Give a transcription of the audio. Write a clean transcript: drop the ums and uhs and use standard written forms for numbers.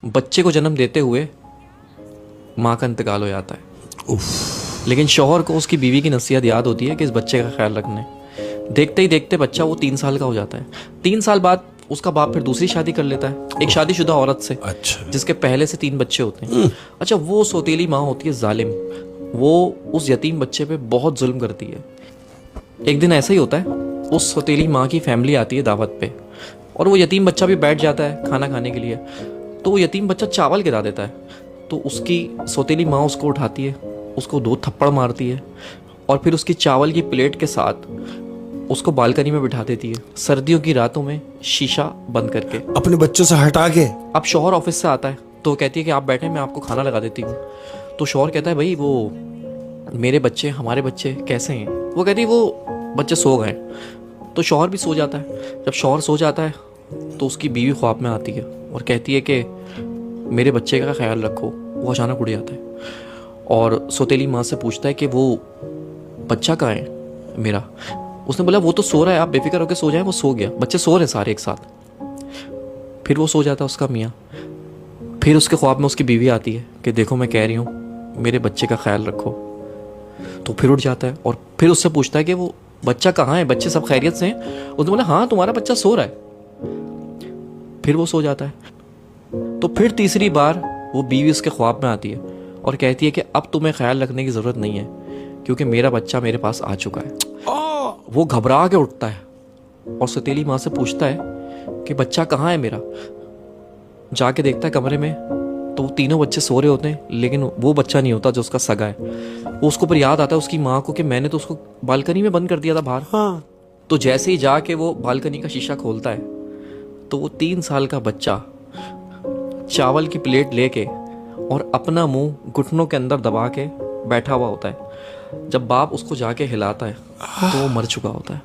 बच्चे को जन्म देते हुए माँ का इंतकाल हो जाता है। लेकिन शौहर को उसकी बीवी की नसीहत याद होती है कि इस बच्चे का ख्याल रखने। देखते ही देखते बच्चा वो 3 साल का हो जाता है। 3 साल बाद उसका बाप फिर दूसरी शादी कर लेता है एक शादीशुदा औरत से। अच्छा। जिसके पहले से 3 बच्चे होते हैं। अच्छा, वो सौतेली माँ होती है जालिम। वो उस यतीम बच्चे पे बहुत जुल्म करती है। एक दिन ऐसा ही होता है, उस सौतेली माँ की फैमिली आती है दावत पे और वो यतीम बच्चा भी बैठ जाता है खाना खाने के लिए। तो वो यतीम बच्चा चावल गिरा देता है। तो उसकी सौतेली माँ उसको उठाती है, उसको 2 थप्पड़ मारती है और फिर उसकी चावल की प्लेट के साथ उसको बालकनी में बिठा देती है, सर्दियों की रातों में शीशा बंद करके। अपने बच्चों से हटा के। अब शौहर ऑफिस से आता है तो कहती है कि आप बैठे, मैं आपको खाना लगा देती हूँ। तो शौहर कहता है, भाई वो मेरे बच्चे, हमारे बच्चे कैसे हैं? वो कहती है वो बच्चे सो गए। तो शौहर भी सो जाता है। जब शौहर सो जाता है तो उसकी बीवी ख्वाब में आती है और कहती है कि मेरे बच्चे का ख्याल रखो। वो अचानक उड़ जाता है और सौतेली माँ से पूछता है कि वो बच्चा कहाँ है मेरा? उसने बोला वो तो सो रहा है, आप बेफिक्र होकर सो जाएं। वो सो गया, बच्चे सो रहे सारे एक साथ। फिर वो सो जाता है उसका मियाँ। फिर उसके ख्वाब में उसकी बीवी आती है कि देखो मैं कह रही हूँ मेरे बच्चे का ख्याल रखो। तो फिर उठ जाता है और फिर उससे पूछता है कि वो बच्चा कहाँ है, बच्चे सब खैरियत से हैं? उसने बोला हाँ, तुम्हारा बच्चा सो रहा है। फिर वो सो जाता है। तो फिर तीसरी बार वो बीवी उसके ख्वाब में आती है और कहती है कि अब तुम्हें ख्याल रखने की ज़रूरत नहीं है क्योंकि मेरा बच्चा मेरे पास आ चुका है। वो घबरा के उठता है और सौतेली माँ से पूछता है कि बच्चा कहाँ है मेरा? जाके देखता है कमरे में तो वो तीनों बच्चे सो रहे होते हैं, लेकिन वो बच्चा नहीं होता जो उसका सगा है। वो उसको पर याद आता है उसकी माँ को कि मैंने तो उसको बालकनी में बंद कर दिया था बाहर। हाँ। तो जैसे ही जाके वो बालकनी का शीशा खोलता है तो वो 3 साल का बच्चा चावल की प्लेट लेके और अपना मुंह घुटनों के अंदर दबा के बैठा हुआ होता है। जब बाप उसको जाके हिलाता है तो वो मर चुका होता है।